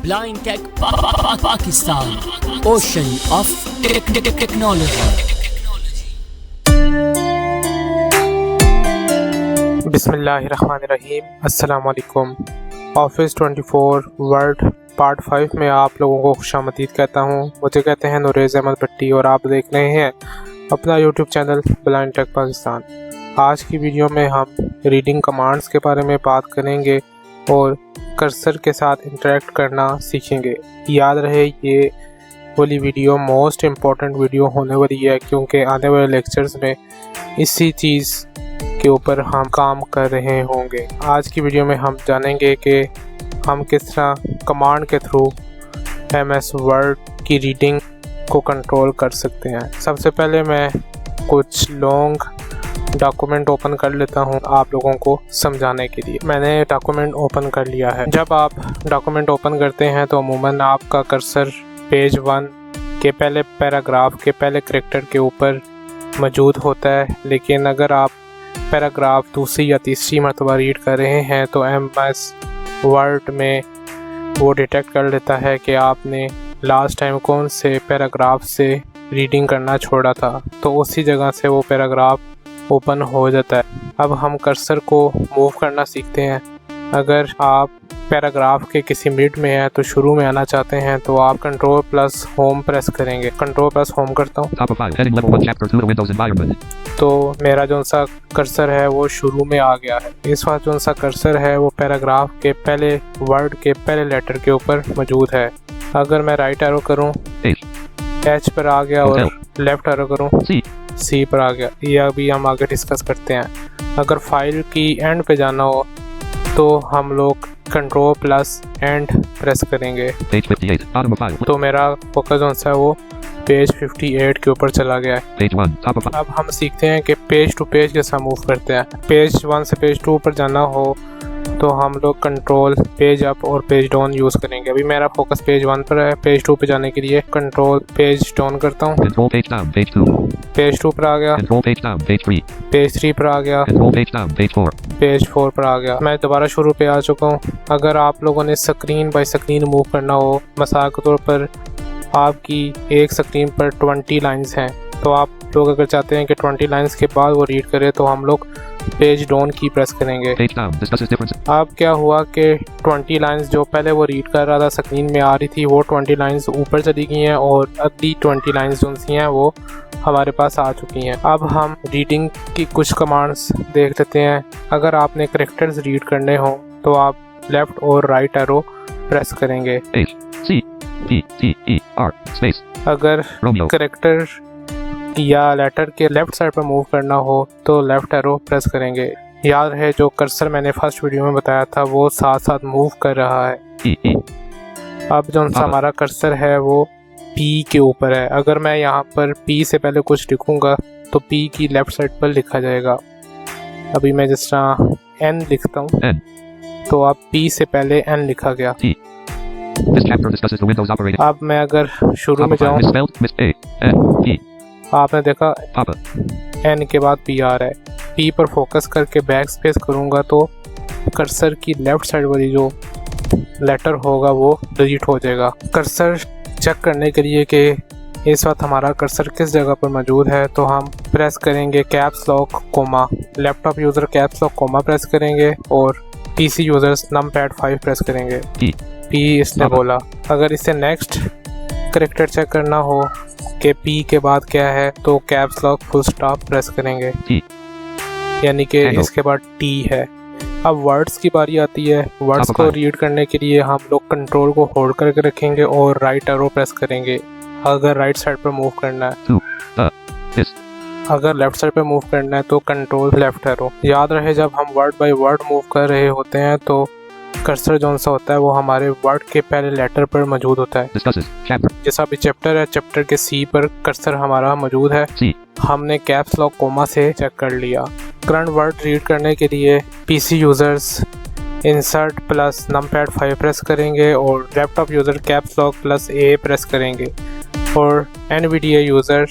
Blind Tech Pakistan, Ocean of Technology. बिस्मिल्लाहिर्रहमानिर्रहीम। अस्सलाम वालेकुम। ऑफिस 24 वर्ल्ड पार्ट 5 में आप लोगों को खुशामदीद कहता हूँ। मुझे कहते हैं नूरेज़ अहमद भट्टी और आप देख रहे हैं अपना YouTube channel Blind Tech Pakistan. आज की वीडियो में हम रीडिंग कमांड्स के बारे में बात करेंगे और कर्सर के साथ इंटरेक्ट करना सीखेंगे। याद रहे ये वाली वीडियो मोस्ट इम्पॉर्टेंट वीडियो होने वाली है, क्योंकि आने वाले लेक्चर्स में इसी चीज़ के ऊपर हम काम कर रहे होंगे। आज की वीडियो में हम जानेंगे कि हम किस तरह कमांड के थ्रू MS वर्ड की रीडिंग को कंट्रोल कर सकते हैं। सबसे पहले मैं कुछ लॉन्ग डॉक्यूमेंट ओपन कर लेता हूं आप लोगों को समझाने के लिए। मैंने डॉक्यूमेंट ओपन कर लिया है। जब आप डॉक्यूमेंट ओपन करते हैं तो अमूमन आपका कर्सर पेज 1 के पहले पैराग्राफ के पहले कैरेक्टर के ऊपर मौजूद होता है, लेकिन अगर आप पैराग्राफ दूसरी या तीसरी मरतबा रीड कर रहे हैं तो MS वर्ड में वो डिटेक्ट कर लेता है कि आपने लास्ट टाइम कौन से पैराग्राफ से रीडिंग करना छोड़ा था, तो उसी जगह से वो पैराग्राफ ओपन हो जाता है। अब हम कर्सर को मूव करना सीखते हैं। अगर आप पैराग्राफ के किसी मिड में है तो शुरू में आना चाहते हैं तो आप कंट्रोल प्लस होम प्रेस करेंगे। कंट्रोल प्लस होम करता हूँ तो मेरा जो सा कर्सर है वो शुरू में आ गया है। इस वक्त जो सा कर्सर है वो पैराग्राफ के पहले वर्ड के पहले लेटर के ऊपर मौजूद है। अगर मैं राइट एरो करूँ H पर आ गया और लेफ्ट एरो करूँ C पर आ गया। ये अभी हम आगे डिस्कस करते हैं। अगर फाइल की एंड पे जाना हो तो हम लोग कंट्रोल प्लस एंड प्रेस करेंगे तो मेरा फोकस जो है वो पेज 58 के ऊपर चला गया है। अब हम सीखते हैं कि पेज टू पेज कैसा मूव करते हैं। पेज 1 से पेज 2 पर जाना हो तो हम लोग कंट्रोल पेज अप और पेज डाउन यूज़ करेंगे। अभी मेरा फोकस पेज 1 पर है। पेज 2 पे जाने के लिए कंट्रोल पेज डाउन करता हूँ। पेज 2 पर आ गया, पेज 3 पर आ गया, पेज 4 पर आ गया। मैं दोबारा शुरू पे आ चुका हूँ। अगर आप लोगों ने स्क्रीन बाय स्क्रीन मूव करना हो, मिसाल के तौर पर आपकी एक स्क्रीन पर 20 लाइन्स हैं, तो आप लोग अगर चाहते हैं कि 20 लाइन्स के बाद वो रीड करे तो हम लोग पेज डाउन की प्रेस करेंगे। अब क्या हुआ कि 20 लाइन्स जो पहले वो रीड कर रहा था स्क्रीन में आ रही थी, वो 20 लाइन्स ऊपर चली गई हैं और अगली 20 लाइन्स जो सी हैं वो हमारे पास आ चुकी हैं। अब हम रीडिंग की कुछ कमांड्स देख लेते हैं। अगर आपने कैरेक्टर्स रीड करने हो तो आप लेफ्ट और राइट एरो प्रेस करेंगे। अगर कैरेक्टर या लेटर के लेफ्ट साइड पर मूव करना हो तो लेफ्ट एरो प्रेस करेंगे। याद रहे जो कर्सर मैंने फर्स्ट वीडियो में बताया था वो साथ साथ मूव कर रहा है। अब जो हमारा कर्सर है वो P के ऊपर है। अगर मैं यहाँ पर P से पहले कुछ लिखूंगा तो P की लेफ्ट साइड पर लिखा जाएगा। अभी मैं जिस तरह N लिखता हूँ तो अब P से पहले N लिखा गया। अब मैं अगर शुरू में जाऊँ, आपने देखा N के बाद P आ रहा है। P पर फोकस करके बैक स्पेस करूँगा तो कर्सर की लेफ्ट साइड वाली जो लेटर होगा वो डिलीट हो जाएगा। कर्सर चेक करने के लिए कि इस वक्त हमारा कर्सर किस जगह पर मौजूद है तो हम प्रेस करेंगे caps lock comma. Laptop user caps lock comma press करेंगे और PC यूज़र्स नमपैड 5 प्रेस करेंगे। P इसने बोला। अगर इससे नेक्स्ट कैरेक्टर चेक करना हो कि P के बाद क्या है तो caps lock full stop press करेंगे, यानी कि इसके बाद T है। अब वर्ड्स की बारी आती है। वर्ड्स को रीड करने के लिए हम लोग कंट्रोल को होल्ड करके रखेंगे और राइट एरो प्रेस करेंगे अगर राइट साइड पर मूव करना है। अगर लेफ्ट साइड पे मूव करना है तो कंट्रोल लेफ्ट एरो। याद रहे जब हम वर्ड बाय वर्ड मूव कर रहे होते हैं तो कर्सर जो सा होता है वो हमारे वर्ड के पहले लेटर पर मौजूद होता है। जैसा अभी चैप्टर है, चैप्टर के C पर कर्सर हमारा मौजूद है। हमने कैप्स लॉक कोमा से चेक कर लिया। करंट वर्ड रीड करने के लिए PC users insert plus numpad 5 press करेंगे और laptop user caps lock plus A press करेंगे और NVDA user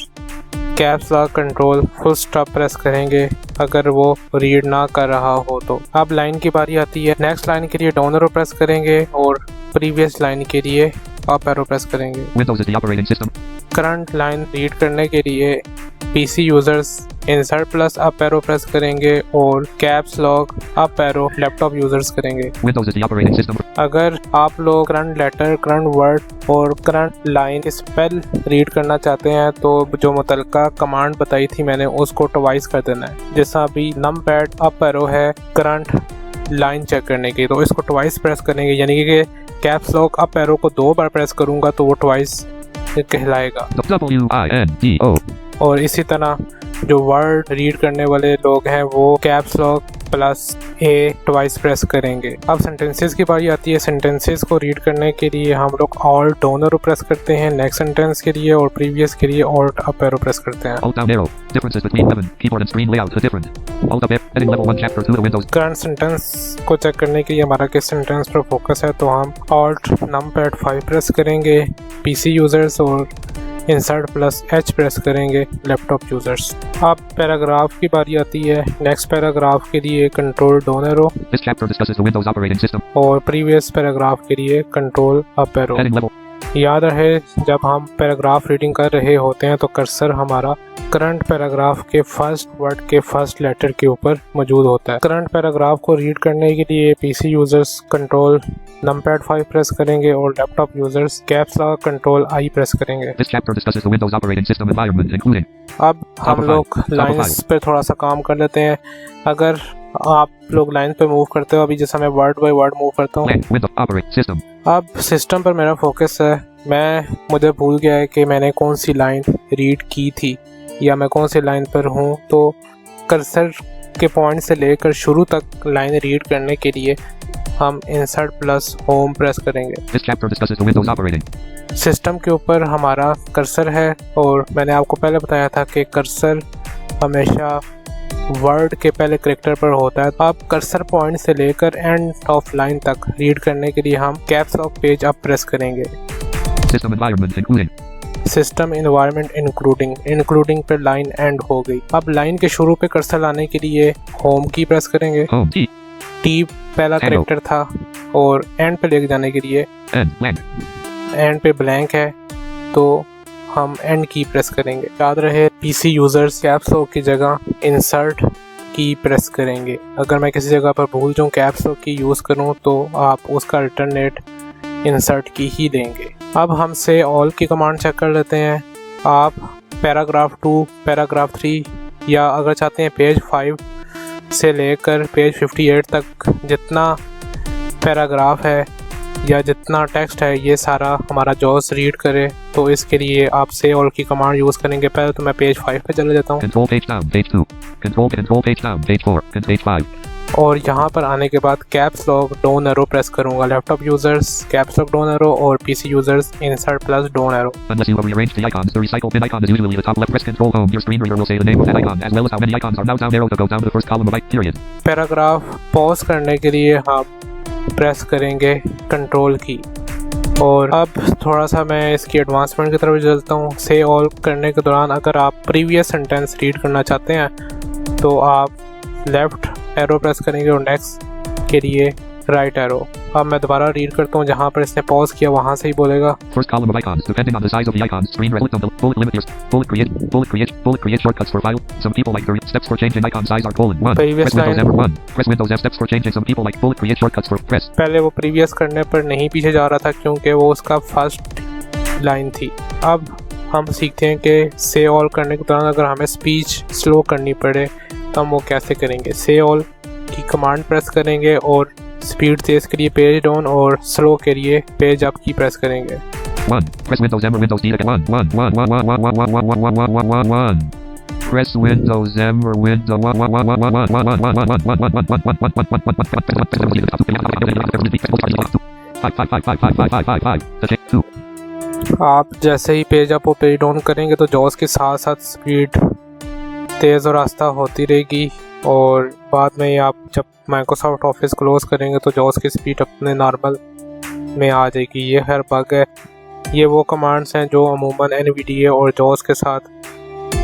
caps lock control full stop press करेंगे अगर वो रीड ना कर रहा हो तो। अब लाइन की बारी आती है। नेक्स्ट लाइन के लिए डाउन एरो प्रेस करेंगे और प्रीवियस लाइन के लिए अप एरो प्रेस करेंगे। Windows is the operating system. Current line read करने के लिए PC users insert plus up arrow press करेंगे और caps lock up arrow laptop users करेंगे। Windows is the operating system. अगर आप लोग करंट लेटर, करंट वर्ड और करंट लाइन स्पेल रीड करना चाहते हैं तो जो मुतलका कमांड बताई थी मैंने उसको ट्वाइस कर देना है। जैसा अभी नमपैड अप एरो है करंट लाइन चेक करने की, तो इसको ट्वाइस प्रेस करेंगे, यानी कि कैप्स लॉक अप एरो को 2 बार प्रेस करूंगा तो वो ट्वाइस कहलाएगा। WINDO. और इसी तरह जो वर्ड रीड करने वाले लोग हैं वो कैप्स लॉक प्लस ए ट्वाइस प्रेस करेंगे। अब सेंटेंसेस की बारी आती है। सेंटेंसेस को रीड करने के लिए हम लोग ऑल्ट डाउन एरो प्रेस करते हैं नेक्स्ट सेंटेंस के लिए, और प्रीवियस के लिए ऑल्ट अप एरो प्रेस करते हैं। Alt down arrow. Differences between heaven, keyboard and screen layout are different. Alt up heading level 1 chapter 2 to Windows. Current sentence को चेक करने के लिए हमारा किस सेंटेंस पर फोकस है, तो हम ऑल्ट नमपैड 5 प्रेस करेंगे पीसी यूजर्स और इंसर्ट प्लस एच प्रेस करेंगे लैपटॉप यूजर्स। अब पैराग्राफ की बारी आती है। नेक्स्ट पैराग्राफ के लिए control down arrow This chapter discusses the Windows operating system. और प्रीवियस पैराग्राफ के लिए control up arrow. Heading level. याद रहे जब हम पैराग्राफ रीडिंग कर रहे होते हैं तो कर्सर हमारा करंट पैराग्राफ के फर्स्ट वर्ड के फर्स्ट लेटर के ऊपर मौजूद होता है। करंट पैराग्राफ को रीड करने के लिए PC users control numpad 5 press करेंगे और laptop users caps lock control I press करेंगे। This chapter discusses the Windows operating system environment including. अब हम लोग लाइंस पे थोड़ा सा काम कर लेते हैं। अगर आप लोग लाइन पे मूव करते हो, अभी जैसा मैं वर्ड बाय वर्ड मूव करता हूँ। Windows operating system. अब सिस्टम पर मेरा फोकस है। मुझे भूल गया है कि मैंने कौन सी लाइन रीड की थी या मैं कौन सी लाइन पर हूँ, तो कर्सर के पॉइंट से लेकर शुरू तक लाइन रीड करने के लिए हम इंसर्ट प्लस होम प्रेस करेंगे। This chapter discusses the Windows operating. System के ऊपर हमारा कर्सर है और मैंने आपको पहले बताया था कि कर्सर हमेशा वर्ड के पहले कैरेक्टर पर होता है। अब कर्सर पॉइंट से लेकर एंड ऑफ लाइन तक रीड करने के लिए हम caps lock page up press करेंगे। System environment including. System environment including पर लाइन एंड हो गई। अब लाइन के शुरू पे कर्सर लाने के लिए होम की प्रेस करेंगे। Home T. टी पहला कैरेक्टर था और एंड पे लेके जाने के लिए End blank. एंड पे ब्लैंक है तो हम एंड की प्रेस करेंगे। याद रहे पीसी यूजर्स कैप्स लॉक की जगह इंसर्ट की प्रेस करेंगे। अगर मैं किसी जगह पर भूल जाऊँ कैप्स लॉक की यूज़ करूँ तो आप उसका अल्टरनेट इंसर्ट की ही देंगे। अब हम से ऑल की कमांड चेक कर लेते हैं। आप पैराग्राफ 2, पैराग्राफ 3 या अगर चाहते हैं पेज 5 से लेकर पेज 58 तक जितना पैराग्राफ है या जितना टेक्स्ट है ये सारा हमारा जॉस रीड करे, तो इसके लिए आप से ऑल की कमांड यूज़ करेंगे। पहले तो मैं पेज 5 पे चले जाता हूँ Control page down page 2. Control page down page 4. Page 5. और यहाँ पर आने के बाद caps lock down arrow press करूँगा। Laptop users caps lock down arrow और PC users insert plus down arrow. Unless you have rearranged the icons, the recycle bin icon is usually the top left. Press Control Home. Your screen reader will say the name of that icon as well as how many icons are now down arrow to go down the first column of it. Period. Paragraph pause करने के लिए हम press करेंगे control की। और अब थोड़ा सा मैं इसकी एडवांसमेंट की तरफ चलता हूँ। से ऑल करने के दौरान अगर आप प्रीवियस सेंटेंस रीड करना चाहते हैं तो आप लेफ़्ट एरो प्रेस करेंगे और नेक्स्ट के लिए राइट एरो। अब मैं दोबारा रीड करता हूँ, जहाँ पर इसने पॉज किया वहाँ से ही बोलेगा। First column of icons, depending on the size of the icons, screen bullet on the bullet limit your bullet create shortcuts for file. Some people like the steps for changing icon size are :1. Previous Press Windows line. F1. Press Windows F steps for changing. Some people like bullet create shortcuts for press. पहले वो previous करने पर नहीं पीछे जा रहा था क्योंकि वो उसका फर्स्ट लाइन थी। अब हम सीखते हैं कि से ऑल करने के दौरान अगर हमें स्पीच स्लो करनी पड़े तो हम वो कैसे करेंगे। से ऑल की कमांड प्रेस करेंगे और स्पीड तेज के लिए पेज डाउन और स्लो के लिए पेज अप की प्रेस करेंगे। 1. Press Windows M or Windows D to get 1. Press Windows M or Windows 2. आप जैसे ही पेज अप और पेज डाउन करेंगे तो जॉस के साथ साथ स्पीड तेज़ और आस्ता होती रहेगी और बाद में आप जब माइक्रोसॉफ्ट ऑफिस क्लोज करेंगे तो जॉस की स्पीड अपने नॉर्मल में आ जाएगी। ये हर बग है। ये वो कमांड्स हैं जो अमूमन NVDA और जॉस के साथ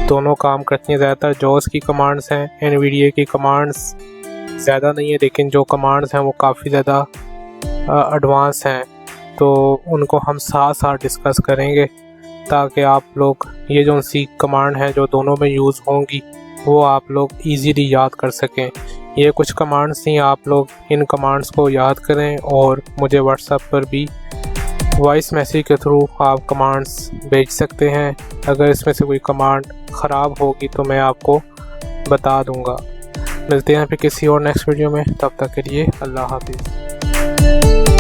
दोनों काम करती हैं। ज़्यादातर जॉस की कमांड्स हैं, NVDA की कमांड्स ज़्यादा नहीं है, लेकिन जो कमांड्स हैं वो काफ़ी ज़्यादा एडवांस हैं। तो उनको हम साथ साथ डिस्कस करेंगे, ताकि आप लोग ये जो सी कमांड है जो दोनों में यूज़ होंगी वो आप लोग इजीली याद कर सकें। ये कुछ कमांड्स थी, आप लोग इन कमांड्स को याद करें और मुझे व्हाट्सएप पर भी वॉइस मैसेज के थ्रू आप कमांड्स भेज सकते हैं। अगर इसमें से कोई कमांड ख़राब होगी तो मैं आपको बता दूंगा। मिलते हैं फिर किसी और नेक्स्ट वीडियो में, तब तक के लिए अल्लाह हाफिज़।